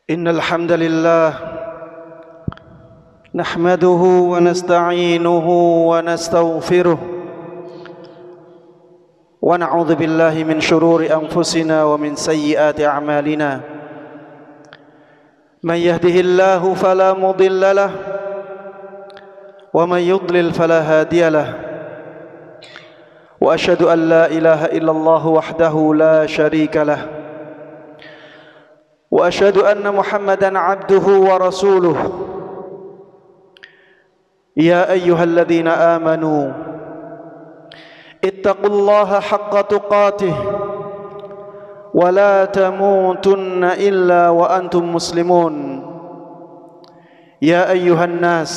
إن الحمد لله نحمده ونستعينه ونستغفره ونعوذ بالله من شرور أنفسنا ومن سيئات أعمالنا من يهده الله فلا مضل له ومن يضلل فلا هادي له وأشهد أن لا إله إلا الله وحده لا شريك له وأشهد أن محمدًا عبده ورسوله يا أيها الذين آمنوا اتقوا الله حق تقاته ولا تموتن إلا وأنتم مسلمون يا أيها الناس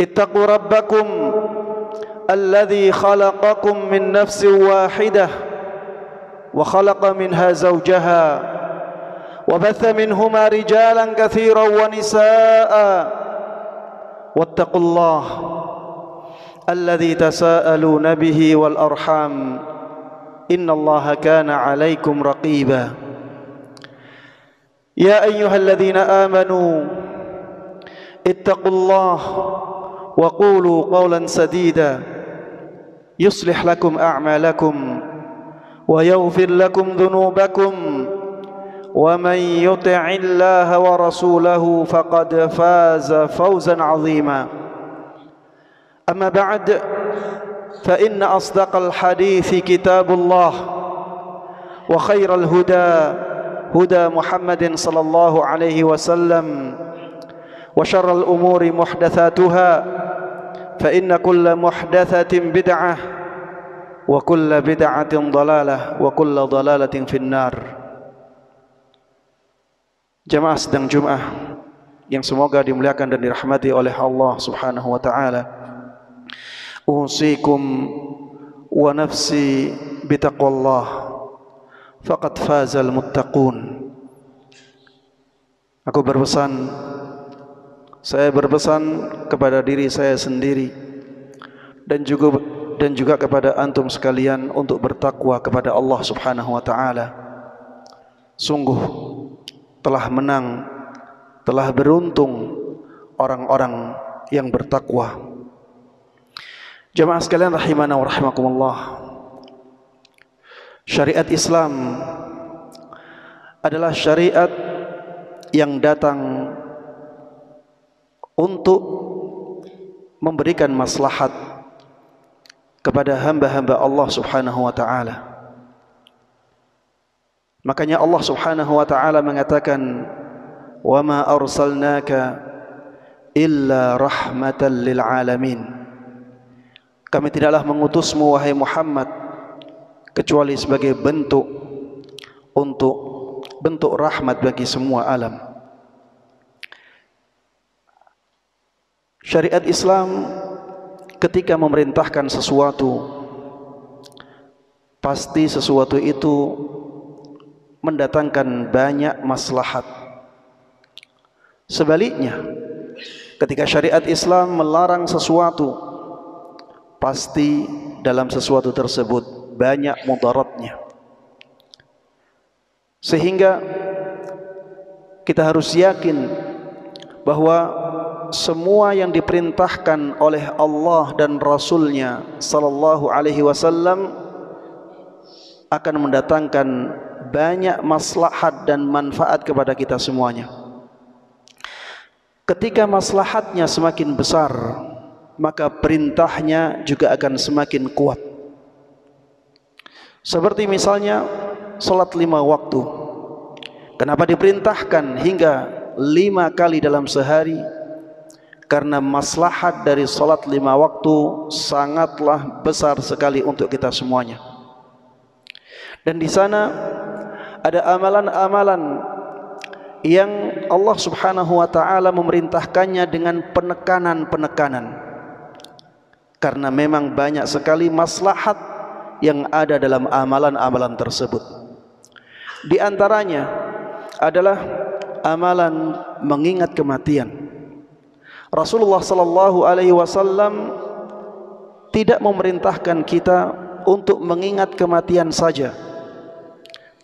اتقوا ربكم الذي خلقكم من نفس واحدة وخلق منها زوجها وبث منهما رجالا كثيرا ونساء واتقوا الله الذي تساءلون به والأرحام إن الله كان عليكم رقيبا يا أيها الذين آمنوا اتقوا الله وقولوا قولا سديدا يصلح لكم أعمالكم ويغفر لكم ذنوبكم ومن يطع الله ورسوله فقد فاز فوزا عظيما أما بعد فإن أصدق الحديث كتاب الله وخير الهدى هدى محمد صلى الله عليه وسلم وشر الأمور محدثاتها فإن كل محدثة بدعة وكل بدعة ضلالة وكل ضلالة في النار. Jamaah sedang Jum'ah yang semoga dimuliakan dan dirahmati oleh Allah Subhanahu wa taala. Usikum wa nafsi bitaqwallah faqad fazal muttaqun. Saya berpesan kepada diri saya sendiri dan juga kepada antum sekalian untuk bertakwa kepada Allah Subhanahu wa taala. Sungguh telah menang, telah beruntung orang-orang yang bertakwa. Jamaah sekalian rahimana wa rahimakumullah. Syariat Islam adalah syariat yang datang untuk memberikan maslahat kepada hamba-hamba Allah Subhanahu wa taala. Makanya Allah Subhanahu wa taala mengatakan, "Wa ma arsalnaka illa rahmatan lil alamin." Kami tidaklah mengutusmu wahai Muhammad kecuali sebagai bentuk rahmat bagi semua alam. Syariat Islam ketika memerintahkan sesuatu, pasti sesuatu itu mendatangkan banyak maslahat. Sebaliknya, ketika syariat Islam melarang sesuatu, pasti dalam sesuatu tersebut banyak mudaratnya. Sehingga kita harus yakin bahwa semua yang diperintahkan oleh Allah dan Rasul-Nya sallallahu alaihi wasallam akan mendatangkan banyak maslahat dan manfaat kepada kita semuanya. Ketika maslahatnya semakin besar, maka perintahnya juga akan semakin kuat. Seperti misalnya salat 5 waktu. Kenapa diperintahkan hingga 5 kali dalam sehari? Karena maslahat dari salat 5 waktu sangatlah besar sekali untuk kita semuanya. Dan di sana ada amalan-amalan yang Allah Subhanahu wa taala memerintahkannya dengan penekanan-penekanan. Karena memang banyak sekali maslahat yang ada dalam amalan-amalan tersebut. Di antaranya adalah amalan mengingat kematian. Rasulullah sallallahu alaihi wasallam tidak memerintahkan kita untuk mengingat kematian saja,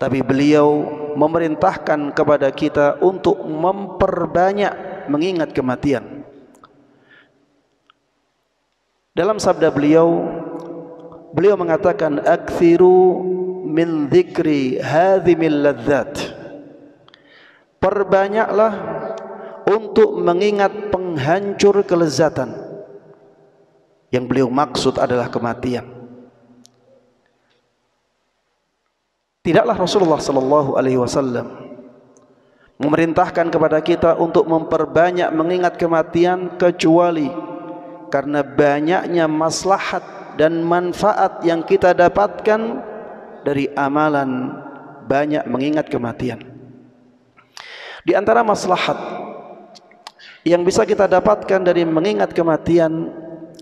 tapi beliau memerintahkan kepada kita untuk memperbanyak mengingat kematian. Dalam sabda beliau mengatakan, "Aktsiru min dzikri hadhimil ladzat." Perbanyaklah untuk mengingat penghancur kelezatan. Yang beliau maksud adalah kematian. Tidaklah Rasulullah sallallahu alaihi wasallam memerintahkan kepada kita untuk memperbanyak mengingat kematian kecuali karena banyaknya maslahat dan manfaat yang kita dapatkan dari amalan banyak mengingat kematian. Di antara maslahat yang bisa kita dapatkan dari mengingat kematian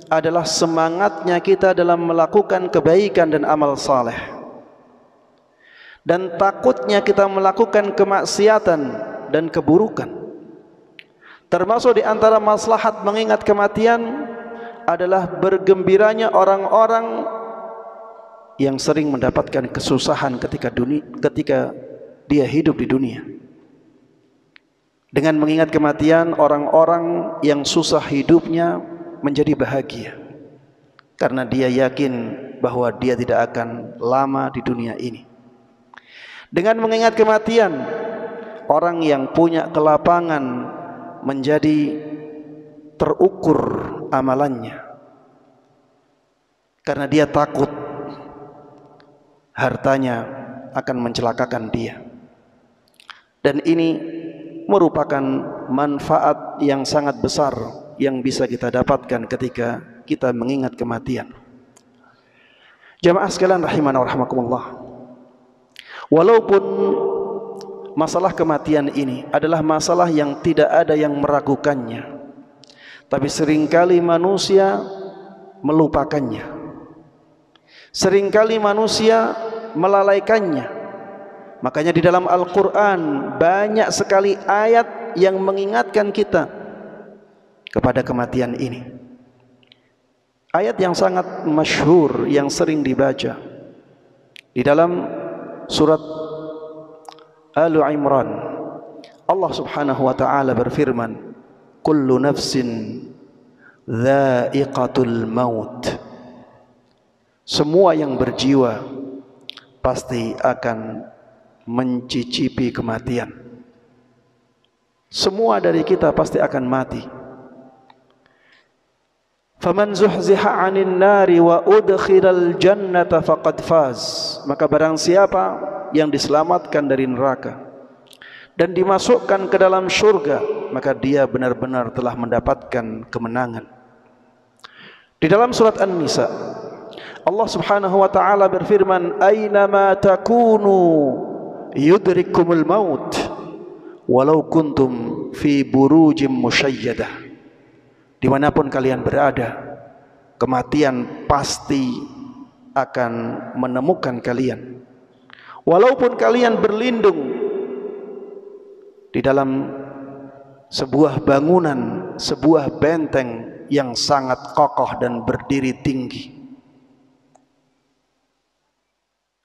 adalah semangatnya kita dalam melakukan kebaikan dan amal saleh, dan takutnya kita melakukan kemaksiatan dan keburukan. Termasuk di antara maslahat mengingat kematian adalah bergembiranya orang-orang yang sering mendapatkan kesusahan ketika dia hidup di dunia. Dengan mengingat kematian, orang-orang yang susah hidupnya menjadi bahagia karena dia yakin bahwa dia tidak akan lama di dunia ini. Dengan mengingat kematian, orang yang punya kelapangan menjadi terukur amalannya karena dia takut hartanya akan mencelakakan dia. Dan ini merupakan manfaat yang sangat besar yang bisa kita dapatkan ketika kita mengingat kematian. Jamaah sekalian rahimana wa rahimakumullah, walaupun masalah kematian ini adalah masalah yang tidak ada yang meragukannya, tapi seringkali manusia melupakannya, seringkali manusia melalaikannya. Makanya di dalam Al-Quran banyak sekali ayat yang mengingatkan kita kepada kematian ini. Ayat yang sangat masyhur yang sering dibaca di dalam surat Al-Imran, Allah Subhanahu wa taala berfirman, "Kullu nafsin dha'iqatul maut." Semua yang berjiwa pasti akan mencicipi kematian. Semua dari kita pasti akan mati. Faman zuhziha 'anil nari wa udkhilal jannata faqad faz. Maka barang siapa yang diselamatkan dari neraka dan dimasukkan ke dalam surga, maka dia benar-benar telah mendapatkan kemenangan. Di dalam surat An-Nisa, Allah Subhanahu wa taala berfirman, "Ainama takunu yudrikumul maut walau kuntum fi burujim musyayyadah." Dimanapun kalian berada, kematian pasti akan menemukan kalian, walaupun kalian berlindung di dalam sebuah bangunan, sebuah benteng yang sangat kokoh dan berdiri tinggi.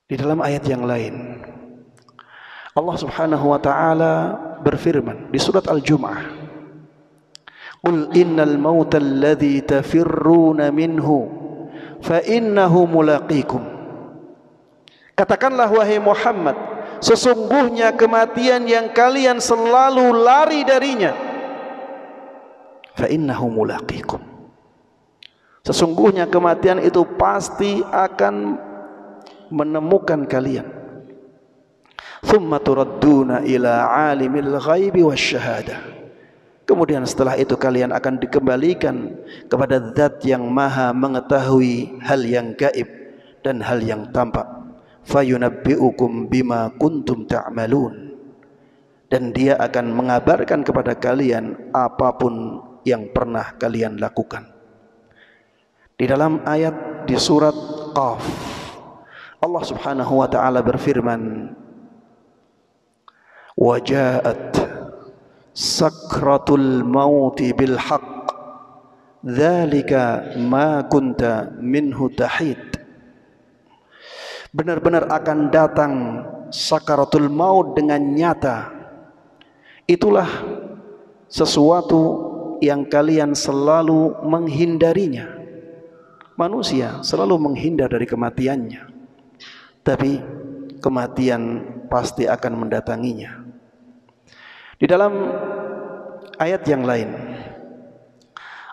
Di dalam ayat yang lain, Allah Subhanahu wa taala berfirman di surat Al-Jumu'ah, "Qul innal mauta alladhi tafirruna minhu fa innahu mulaqikum." Katakanlah wahai Muhammad, sesungguhnya kematian yang kalian selalu lari darinya, fa innahu mulaqikum. Sesungguhnya kematian itu pasti akan menemukan kalian. Thumma turadduna ila alimil ghaibi wasyahadah. Kemudian setelah itu kalian akan dikembalikan kepada zat yang maha mengetahui hal yang gaib dan hal yang tampak. Fayunabbi'ukum bima kuntum ta'malun. Dan dia akan mengabarkan kepada kalian apapun yang pernah kalian lakukan. Di dalam ayat di surat Qaf, Allah Subhanahu wa taala berfirman, "Waja'at sakratul mauti bil haqq dzalika ma kunta minhu tahid." Benar-benar akan datang sakaratul maut dengan nyata, itulah sesuatu yang kalian selalu menghindarinya. Manusia selalu menghindar dari kematiannya, tapi kematian pasti akan mendatanginya. Di dalam ayat yang lain,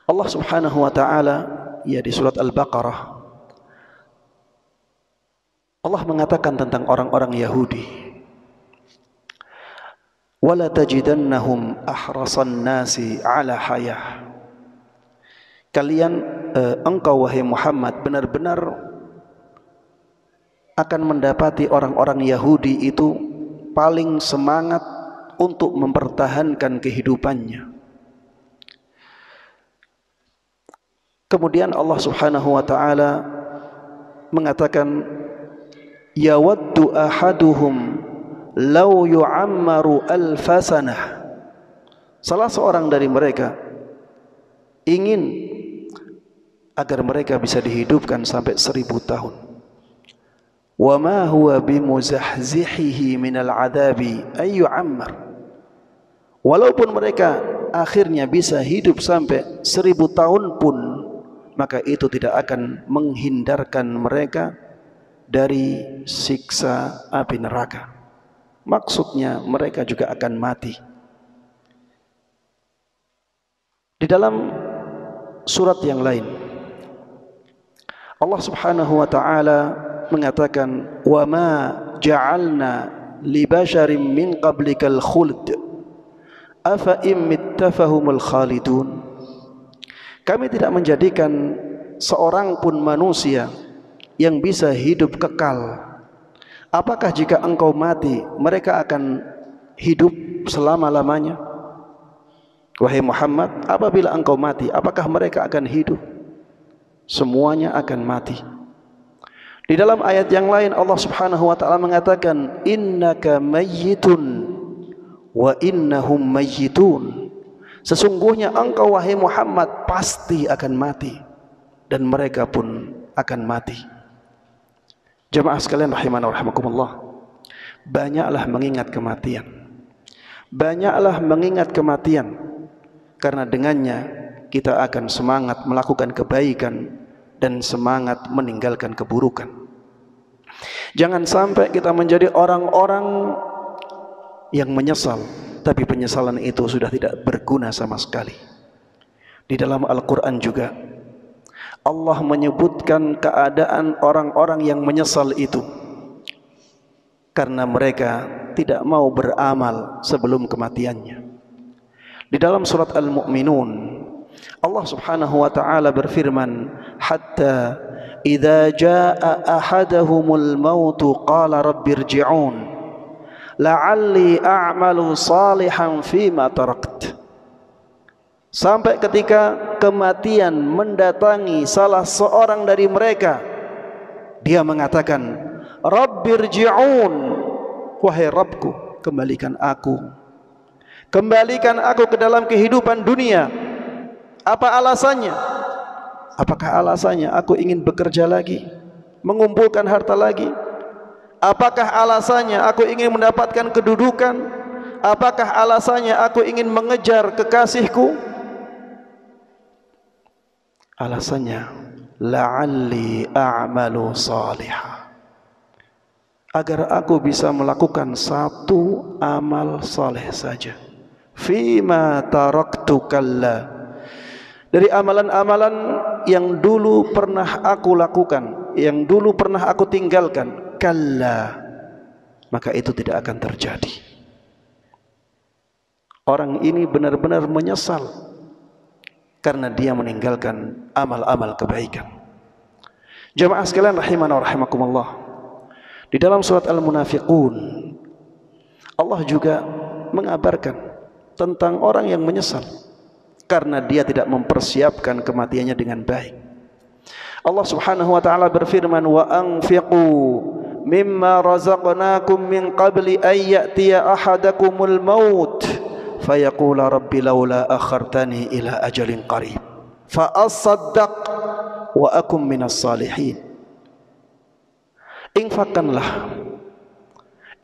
Allah Subhanahu wa taala, ya, di surat Al-Baqarah, Allah mengatakan tentang orang-orang Yahudi, wala tajidannahum ahrasan nasi ala hayah. Engkau wahai Muhammad benar-benar akan mendapati orang-orang Yahudi itu paling semangat untuk mempertahankan kehidupannya. Kemudian Allah Subhanahu wa taala mengatakan, yawaddu ahaduhum law yu'ammaru alfasanah. Salah seorang dari mereka ingin agar mereka bisa dihidupkan sampai 1000 tahun. Wa ma huwa bimuzahzihihi minal adabi ay yu'ammar. Walaupun mereka akhirnya bisa hidup sampai 1000 tahun pun, maka itu tidak akan menghindarkan mereka dari siksa api neraka. Maksudnya mereka juga akan mati. Di dalam surat yang lain, Allah Subhanahu wa taala mengatakan, wa ma ja'alna li basharin min qablikal khuld afa im mittafahumul khalidun. Kami tidak menjadikan seorang pun manusia yang bisa hidup kekal. Apakah jika engkau mati mereka akan hidup selama-lamanya? Wahai Muhammad, apabila engkau mati, apakah mereka akan hidup? Semuanya akan mati. Di dalam ayat yang lain Allah Subhanahu wa taala mengatakan, innaka mayyitun wa innahum mayyitun. Sesungguhnya engkau wahai Muhammad pasti akan mati dan mereka pun akan mati. Jemaah sekalian rahimana wa rahimakumullah, banyaklah mengingat kematian. Banyaklah mengingat kematian, karena dengannya kita akan semangat melakukan kebaikan dan semangat meninggalkan keburukan. Jangan sampai kita menjadi orang-orang yang menyesal, tapi penyesalan itu sudah tidak berguna sama sekali. Di dalam Al-Quran juga Allah menyebutkan keadaan orang-orang yang menyesal itu karena mereka tidak mau beramal sebelum kematiannya. Di dalam surat Al-Mu'minun Allah Subhanahu wa ta'ala berfirman, hatta idza jaa ahadahumul mautu qala rabbirji'un la'alli a'malu salihan fima tarakt. Sampai ketika kematian mendatangi salah seorang dari mereka, dia mengatakan, rabbirji'un, wahai Rabbku, kembalikan aku ke dalam kehidupan dunia. Apa alasannya? Apakah alasannya aku ingin bekerja lagi, mengumpulkan harta lagi? Apakah alasannya aku ingin mendapatkan kedudukan? Apakah alasannya aku ingin mengejar kekasihku? Alasannya, la'alli a'malu salihah, agar aku bisa melakukan satu amal saleh saja. Fima taraktu kalla, dari amalan-amalan yang dulu pernah aku lakukan, yang dulu pernah aku tinggalkan, kalla, maka itu tidak akan terjadi. Orang ini benar-benar menyesal karena dia meninggalkan amal-amal kebaikan. Jemaah sekalian rahimana wa rahimakumullah, di dalam surat Al-Munafiqun Allah juga mengabarkan tentang orang yang menyesal karena dia tidak mempersiapkan kematiannya dengan baik. Allah Subhanahu wa taala berfirman, wa anfiqu mimma razaqnakum min qabli an ya'tiya ahadakumul maut fayaqula rabbi laula akhartani ila ajalin qarib fa asaddaq wa akum minas salihin.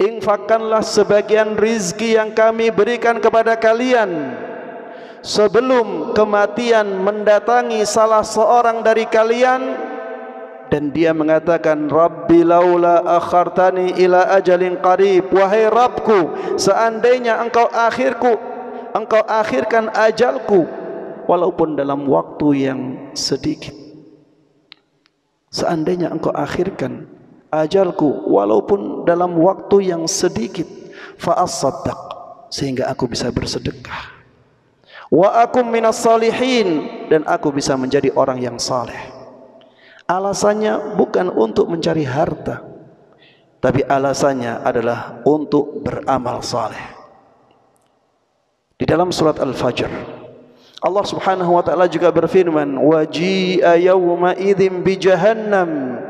infakkanlah sebagian rizki yang kami berikan kepada kalian sebelum kematian mendatangi salah seorang dari kalian. Dan dia mengatakan, Rabbi laula akhartani ila ajalin qarib, wahai Rabbku, seandainya engkau akhirkan ajalku walaupun dalam waktu yang sedikit. Seandainya engkau akhirkan ajalku walaupun dalam waktu yang sedikit, fa as-saddaq, sehingga aku bisa bersedekah, wa akum minas salihin, dan aku bisa menjadi orang yang saleh. Alasannya bukan untuk mencari harta, tapi alasannya adalah untuk beramal saleh. Di dalam surat Al-Fajr, Allah Subhanahu wa taala juga berfirman, waji'a yawma idzin bi jahannam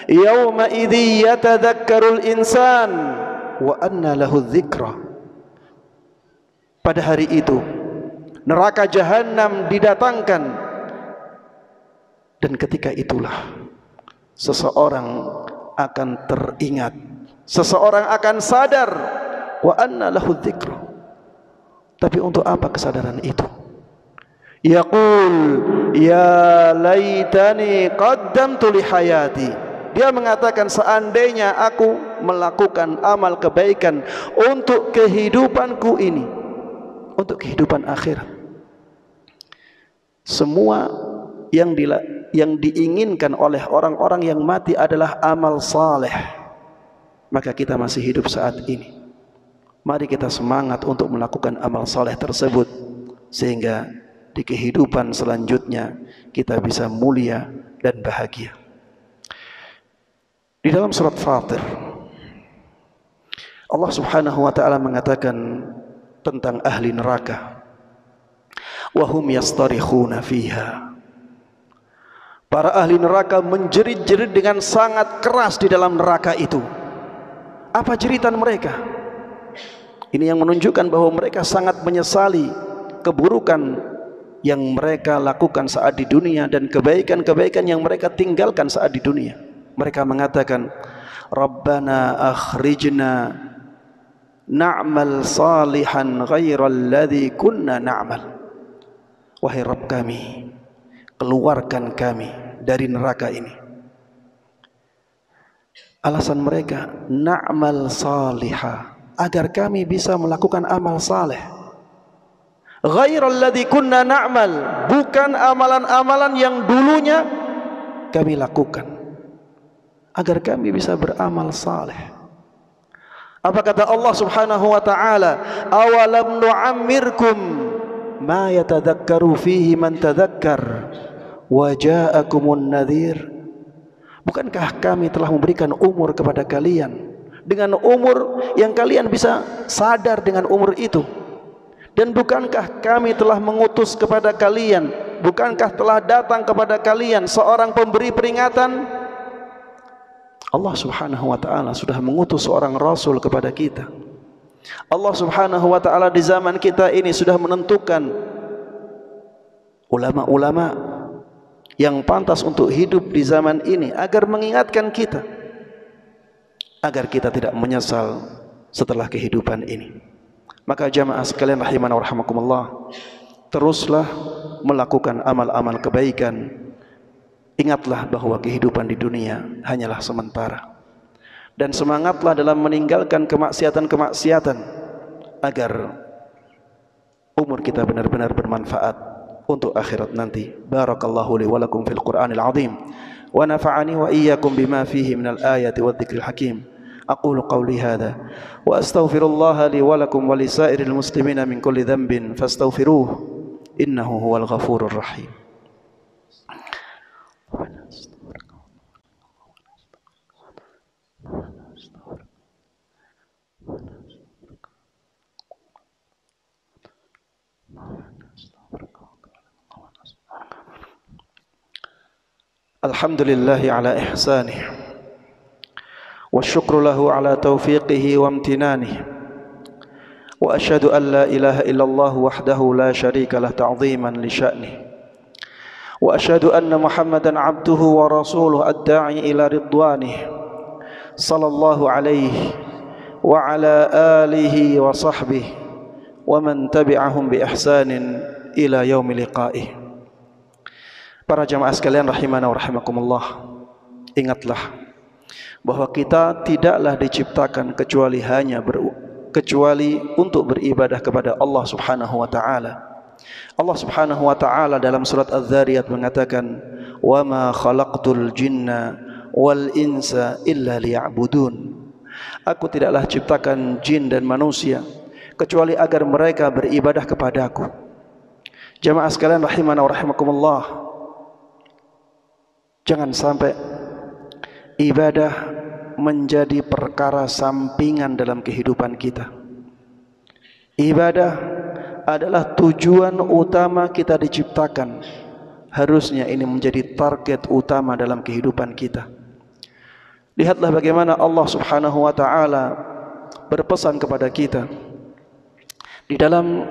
yawma idzi yatadzakkarul insan wa anna lahu dzikra. Pada hari itu neraka jahanam didatangkan, dan ketika itulah seseorang akan teringat, seseorang akan sadar, wa anna lahu dzikra. Tapi untuk apa kesadaran itu? Yaqul ya laitani qaddamtu li hayati. Dia mengatakan, seandainya aku melakukan amal kebaikan untuk kehidupanku ini, untuk kehidupan akhirat. Semua yang diinginkan oleh orang-orang yang mati adalah amal saleh. Maka kita masih hidup saat ini, mari kita semangat untuk melakukan amal saleh tersebut, sehingga di kehidupan selanjutnya kita bisa mulia dan bahagia. Di dalam surat Fatir, Allah Subhanahu wa taala mengatakan tentang ahli neraka, wa hum yastarikhuna fiha. Para ahli neraka menjerit-jerit dengan sangat keras di dalam neraka itu. Apa jeritan mereka? Ini yang menunjukkan bahwa mereka sangat menyesali keburukan yang mereka lakukan saat di dunia dan kebaikan-kebaikan yang mereka tinggalkan saat di dunia. Mereka mengatakan, Rabbana akhrijna na'mal salihan ghairal ladzi kunna na'mal. Wahai Rabb kami, keluarkan kami dari neraka ini. Alasan mereka, na'mal salihah, agar kami bisa melakukan amal saleh. Ghairal ladzi kunna na'mal, bukan amalan-amalan yang dulunya kami lakukan, agar kami bisa beramal saleh. Apa kata Allah Subhanahu wa taala? Awalam nu'ammirkum ma yatadzakkaru fihi man tadzakkar wa ja'akumun nadhir. Bukankah kami telah memberikan umur kepada kalian, dengan umur yang kalian bisa sadar dengan umur itu? Dan bukankah kami telah mengutus kepada kalian, bukankah telah datang kepada kalian seorang pemberi peringatan? Allah Subhanahu wa taala sudah mengutus seorang rasul kepada kita. Allah Subhanahu wa taala di zaman kita ini sudah menentukan ulama-ulama yang pantas untuk hidup di zaman ini agar mengingatkan kita, agar kita tidak menyesal setelah kehidupan ini. Maka jamaah sekalian rahimana wa rahimakumullah, teruslah melakukan amal-amal kebaikan. Ingatlah bahwa kehidupan di dunia hanyalah sementara, dan semangatlah dalam meninggalkan kemaksiatan-kemaksiatan agar umur kita benar-benar bermanfaat untuk akhirat nanti. Barakallahu li wa lakum fil Qur'anil azim wa nafa'ani wa iyyakum bima fihi minal ayati wadh-dhikril hakim. Aqulu qawli hadha wa astaghfirullaha li wa lakum wa lisairil muslimina min kulli dhanbin fastaghfiruhu innahu huwal ghafurur rahim. Alhamdulillahi ala ihsanih wa syukru lahu ala taufiqihi wa amtinanih wa asyhadu an la ilaha illallah wahdahu la syarika lah ta'ziman li sya'nih wa asyhadu anna Muhammadan abduhu wa rasuluhu ad-da'i ila ridwanih sallallahu alaihi wa ala alihi wa sahbihi wa man tabi'ahum bi ihsanin ila yaumil liqa'ih. Para jamaah sekalian rahimana wa rahimakumullah, ingatlah bahwa kita tidaklah diciptakan kecuali untuk beribadah kepada Allah Subhanahu wa taala. Allah Subhanahu wa taala dalam surat Az-Zariyat mengatakan, "Wa ma khalaqtul jinna wal insa illa liya'budun." Aku tidaklah ciptakan jin dan manusia kecuali agar mereka beribadah kepadaku. Jamaah sekalian rahimana wa rahimakumullah, jangan sampai ibadah menjadi perkara sampingan dalam kehidupan kita. Ibadah adalah tujuan utama kita diciptakan. Harusnya ini menjadi target utama dalam kehidupan kita. Lihatlah bagaimana Allah Subhanahu wa taala berpesan kepada kita di dalam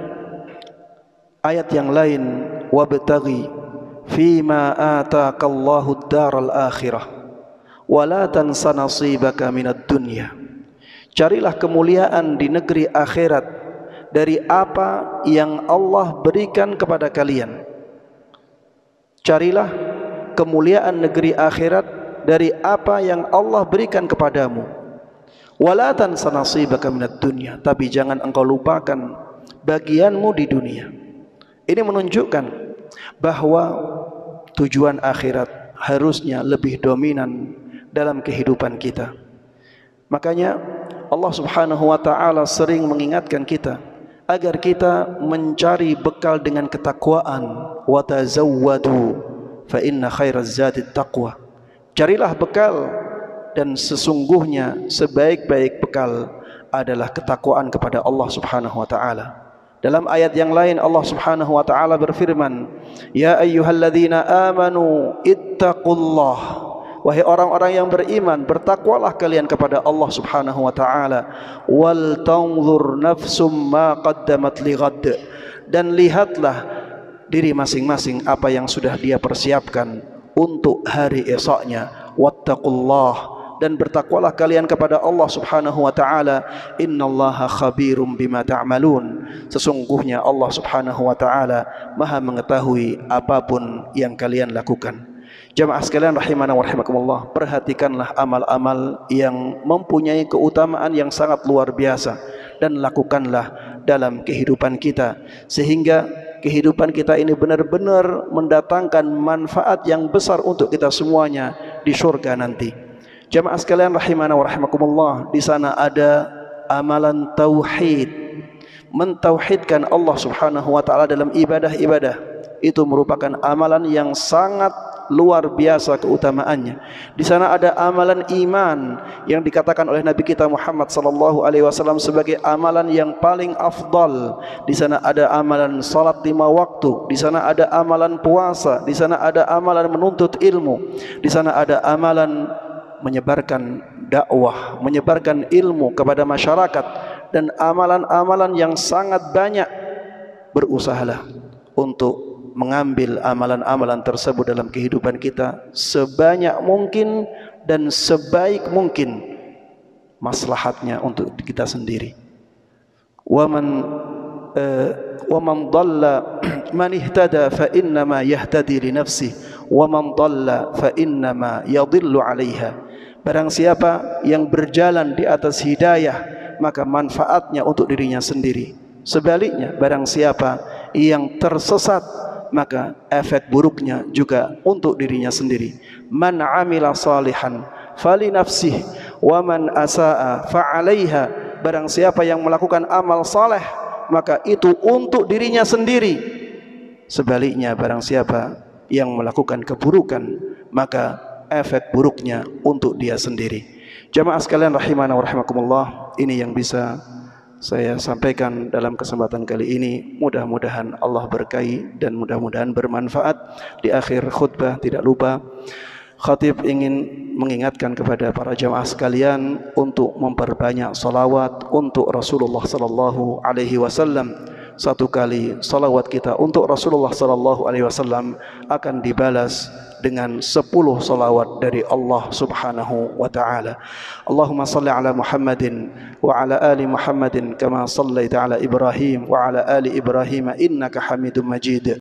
ayat yang lain, wabtaghi fima ataakallahu ad-daral akhirah wa la tansa nasibaka minad dunya. Carilah kemuliaan di negeri akhirat dari apa yang Allah berikan kepada kalian. Carilah kemuliaan negeri akhirat dari apa yang Allah berikan kepadamu. Wala tansa nasibaka minad dunya, tapi jangan engkau lupakan bagianmu di dunia. Ini menunjukkan bahwa tujuan akhirat harusnya lebih dominan dalam kehidupan kita. Makanya Allah Subhanahu wa taala sering mengingatkan kita agar kita mencari bekal dengan ketakwaan. Wa tazawwadu fa inna khairaz zadi taqwa. Carilah bekal, dan sesungguhnya sebaik-baik bekal adalah ketakwaan kepada Allah Subhanahu wa taala. Dalam ayat yang lain Allah Subhanahu wa taala berfirman, "Ya ayyuhalladzina amanu ittaqullah." Wahai orang-orang yang beriman, bertakwalah kalian kepada Allah Subhanahu wa taala. "Wal tanzur nafsum ma qaddamat lighad." Dan lihatlah diri masing-masing apa yang sudah dia persiapkan untuk hari esoknya. Wattaqullah, dan bertakwalah kalian kepada Allah Subhanahu wa taala. Innallaha khabirum bima ta'malun. Sesungguhnya Allah Subhanahu wa taala Maha mengetahui apapun yang kalian lakukan. Jamaah sekalian rahimana wa rahimakumullah, perhatikanlah amal-amal yang mempunyai keutamaan yang sangat luar biasa dan lakukanlah dalam kehidupan kita, sehingga kehidupan kita ini benar-benar mendatangkan manfaat yang besar untuk kita semuanya di surga nanti. Jamaah sekalian rahimana wa rahimakumullah, di sana ada amalan tauhid, mentauhidkan Allah Subhanahu wa taala dalam ibadah-ibadah. Itu merupakan amalan yang sangat luar biasa keutamaannya. Di sana ada amalan iman yang dikatakan oleh Nabi kita Muhammad sallallahu alaihi wasallam sebagai amalan yang paling afdal. Di sana ada amalan salat 5 waktu, di sana ada amalan puasa, di sana ada amalan menuntut ilmu, di sana ada amalan menyebarkan dakwah, menyebarkan ilmu kepada masyarakat, dan amalan-amalan yang sangat banyak. Berusahalah untuk mengambil amalan-amalan tersebut dalam kehidupan kita sebanyak mungkin dan sebaik mungkin maslahatnya untuk kita sendiri. Wa man dhalla man ihtada fa innama yahtadi li nafsihi wa man dhalla fa innama yadhillu 'alaiha. Barang siapa yang berjalan di atas hidayah, maka manfaatnya untuk dirinya sendiri. Sebaliknya, barang siapa yang tersesat, maka efek buruknya juga untuk dirinya sendiri. Man amila salihan fali nafsihi wa man asaa fa 'alaiha. Barang siapa yang melakukan amal saleh, maka itu untuk dirinya sendiri. Sebaliknya, barang siapa yang melakukan keburukan, maka efek buruknya untuk dia sendiri. Jamaah sekalian rahimana wa rahimakumullah, ini yang bisa saya sampaikan dalam kesempatan kali ini. Mudah-mudahan Allah berkahi dan mudah-mudahan bermanfaat. Di akhir khutbah tidak lupa khatib ingin mengingatkan kepada para jamaah sekalian untuk memperbanyak salawat untuk Rasulullah sallallahu alaihi wasallam, satu kali salawat kita untuk Rasulullah sallallahu alaihi wasallam akan dibalas dengan 10 salawat dari Allah Subhanahu wa taala. Allahumma salli ala Muhammadin wa ala ali Muhammadin kama sallaita ala Ibrahim wa ala ali Ibrahim innaka Hamidum Majid.